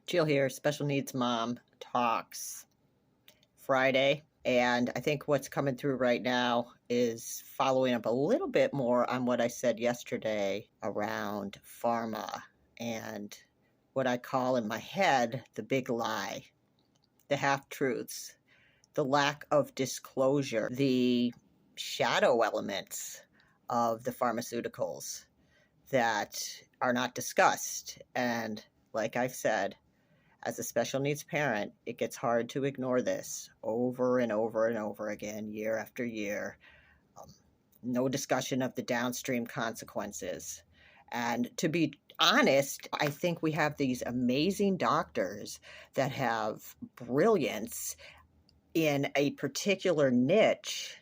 Jill here, Special Needs Mom Talks Friday. And I think what's coming through right now is following up a little bit more on what I said yesterday around pharma and what I call in my head the big lie, the half truths, the lack of disclosure, the shadow elements of the pharmaceuticals that are not discussed. And like I've said, as a special needs parent, it gets hard to ignore this over and over and over again, year after year. Um, no discussion of the downstream consequences. And to be honest, I think we have these amazing doctors that have brilliance in a particular niche,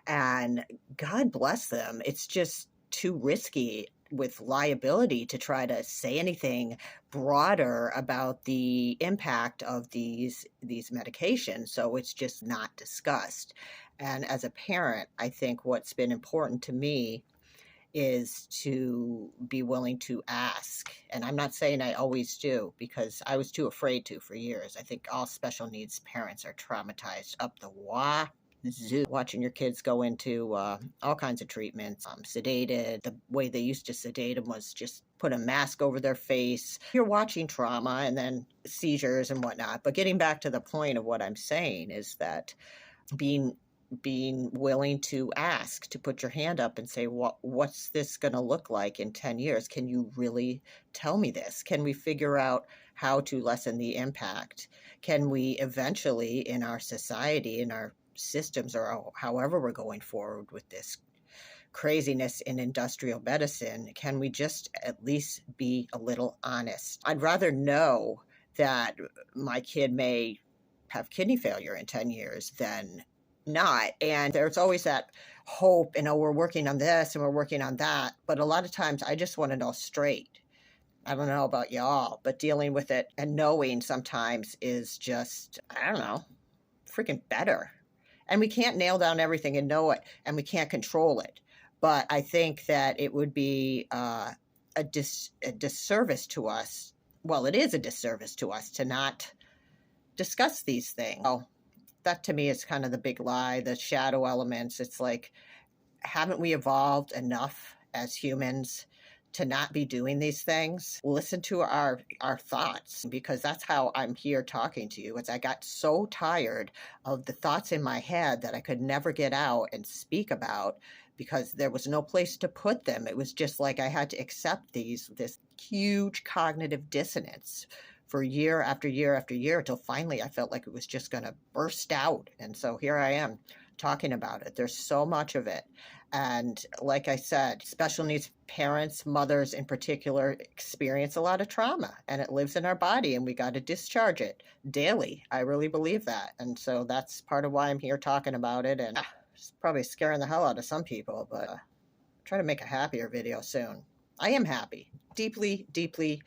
and God bless them. It's just too risky with liability to try to say anything broader about the impact of these medications, so it's just not discussed. And as a parent, I think what's been important to me is to be willing to ask. And I'm not saying I always do, because I was too afraid to for years. I think all special needs parents are traumatized up the wazoo, watching your kids go into all kinds of treatments, sedated. The way they used to sedate them was just put a mask over their face. You're watching trauma and then seizures and whatnot. But getting back to the point of what I'm saying is that being willing to ask, to put your hand up and say, what's this going to look like in 10 years? Can you really tell me this? Can we figure out how to lessen the impact? Can we eventually, in our society, in our systems, or however we're going forward with this craziness in industrial medicine, can we just at least be a little honest? I'd rather know that my kid may have kidney failure in 10 years than not. And there's always that hope, and we're working on this and we're working on that. But a lot of times I just want to know straight. I don't know about y'all, but dealing with it and knowing sometimes is just, I don't know, freaking better. And we can't nail down everything and know it, and we can't control it. But I think that it would be a disservice to us. Well, it is a disservice to us to not discuss these things. Oh, that to me is kind of the big lie, the shadow elements. It's like, haven't we evolved enough as humans to not be doing these things? Listen to our thoughts, because that's how I'm here talking to you. It's I got so tired of the thoughts in my head that I could never get out and speak about, because there was no place to put them. It was just like I had to accept this huge cognitive dissonance for year after year after year, until finally I felt like it was just going to burst out. And so here I am talking about it. There's so much of it. And like I said, special needs parents, mothers in particular, experience a lot of trauma, and it lives in our body, and we got to discharge it daily. I really believe that. And so that's part of why I'm here talking about it. And it's probably scaring the hell out of some people, but try to make a happier video soon. I am happy, deeply, deeply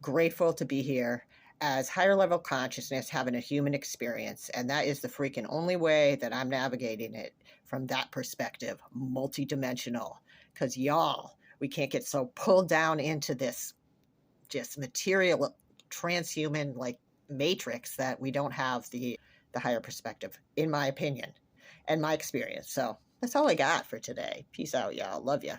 grateful to be here as higher level consciousness, having a human experience. And that is the freaking only way that I'm navigating it, from that perspective, multidimensional. Because y'all, we can't get so pulled down into this just material transhuman like matrix that we don't have the higher perspective, in my opinion and my experience. So that's all I got for today. Peace out, y'all. Love ya.